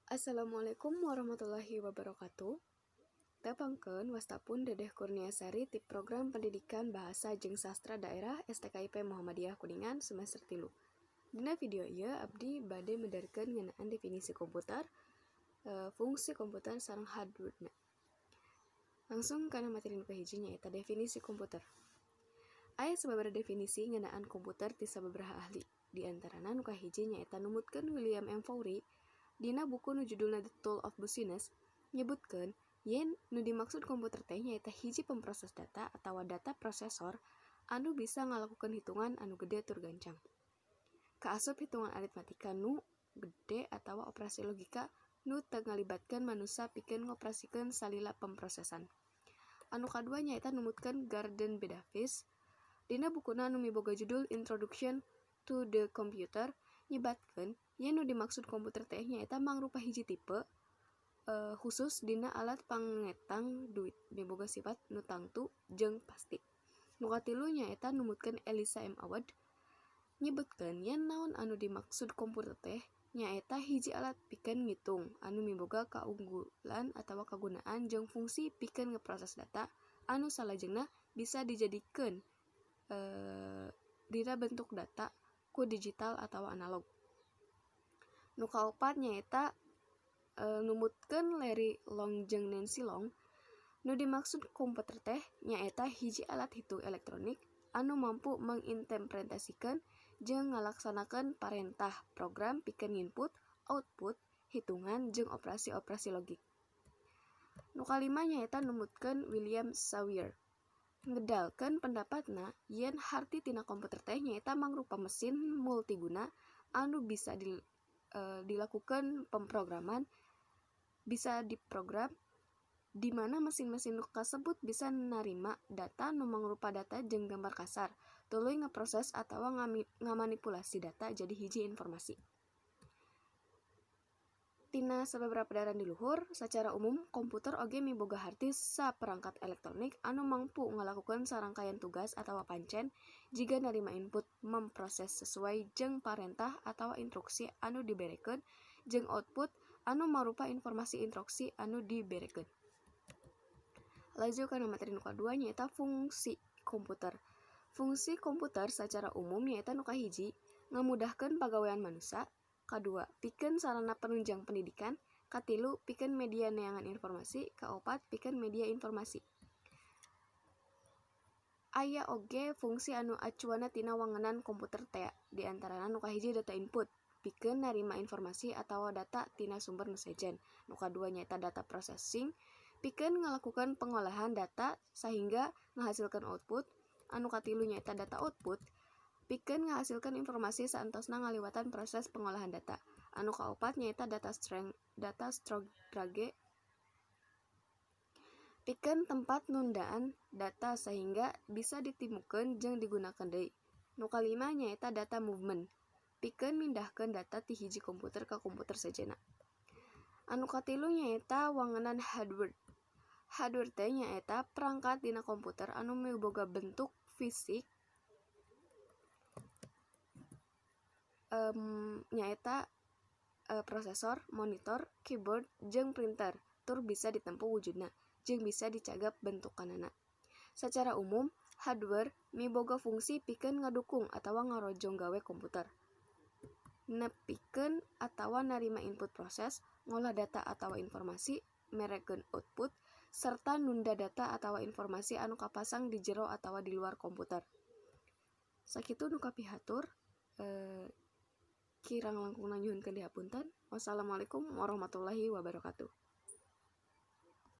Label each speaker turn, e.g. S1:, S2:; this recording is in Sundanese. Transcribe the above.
S1: Assalamualaikum warahmatullahi wabarakatuh. Tepangkeun wastapun Dedeh Kurniasari ti program pendidikan bahasa jeung sastra daerah STKIP Muhammadiyah Kuningan semester 3. Dina video ieu abdi bade mendarikeun ngeunaan definisi komputer, fungsi komputer sareng hardware-na. Langsung kana materi nu kahiji nyaeta definisi komputer. Aya sababaraha definisi ngeunaan komputer ti sababaraha ahli. Di antarana nu kahiji nyaeta numutkeun William M. Fowry dina buku nu judulna The Tool of Business nyebutkeun yen nu dimaksud komputer teh nyaeta hiji pemproses data atawa data prosesor anu bisa ngalakukeun hitungan anu gede tur gancang. Kaasup hitungan aritmatika nu gede atawa operasi logika nu teu ngalibatkeun manusia pikeun ngoperasikeun salila pemprosesan. Anu kadua nyaeta numutkeun Gordon B. Davis dina bukuna nu miboga judul Introduction to the Computer nyebatkeun yen nu dimaksud komputer teh nyaeta mangrupa hiji tipe khusus dina alat pangetang duit miboga sifat nu tangtu jeung pasti. Nu katilu nyaeta numutkeun Elisa M. Awad nyebutkeun yen naon anu dimaksud komputer teh nyaeta hiji alat pikeun ngitung anu miboga kaunggulan atawa kagunaan jeung fungsi pikeun ngeproses data anu salajengna bisa dijadikeun dina bentuk data ku digital atawa analog. Nu kaopat nyaeta numutkeun Larry Long jeung Nancy Long. Nu dimaksud komputer teh nyaeta hiji alat hitung elektronik anu mampu menginterpretasikeun jeung ngalaksanakeun parentah program pikeun input, output, hitungan jeung operasi-operasi logik. Nu kalima nyaeta numutkeun William Sawyer. Ngedalkeun pendapatna yen harti tina komputer teh nyaeta mangrupa mesin multiguna anu bisa dilakukan pemrograman, bisa diprogram di mana mesin-mesin kasebut bisa narima data nu mangrupa data jeung gambar kasar, tuluy ngaproses atawa ngamanipulasi data jadi hiji informasi. Tina sababaraha padaran di luhur, sacara umum komputer oge miboga harti saperangkat elektronik anu mampu ngalakukeun sarangkaian tugas atawa pancen jiga narima input memproses sesuai jeung parentah atawa instruksi anu diberekeun jeung output anu mangrupa informasi instruksi anu diberekeun. Laju kana materi nu kadua nyaeta fungsi komputer. Fungsi komputer sacara umum nyaeta nu kahiji ngamudahkeun pagawean manusia, kadua pikeun sarana penunjang pendidikan, katilu pikeun media neangan informasi, kaopat pikeun media informasi. Aya oge fungsi anu acuanna tina wangunan komputer teh, di antarana nu kahiji data input, pikeun narima informasi atawa data tina sumber nu sejen. Nu kadua nyaeta data processing, pikeun ngalakukeun pengolahan data sahingga ngahasilkeun output. Anu katilu nyaeta data output, pikeun ngahasilkeun informasi saentosna ngaliwatan proses pengolahan data. Anu kaopat nyaeta data storage, pikeun tempat nundaan data sehingga bisa ditimukeun jeung digunakeun deui. Nu kalima nyaeta data movement, pikeun mindahkeun data ti hiji komputer ka komputer sejenna. Anu katilu nyaeta wangunan hardware. Hardware teh nyaeta perangkat dina komputer anu miboga bentuk fisik nyaeta prosesor, monitor, keyboard, jeung printer, tur bisa ditempuh wujudna, jeung bisa dicagap bentukanana. Sacara umum, hardware miboga fungsi pikeun ngadukung atawa ngarojong gawe komputer. Nepikeun atawa narima input proses, ngolah data atawa informasi, merekeun output, serta nunda data atawa informasi anu kapasang di jero atawa di luar komputer. Sakitu nu kapihatur, kirang langkung nyuhunkeun dihapunten. Wassalamualaikum warahmatullahi wabarakatuh.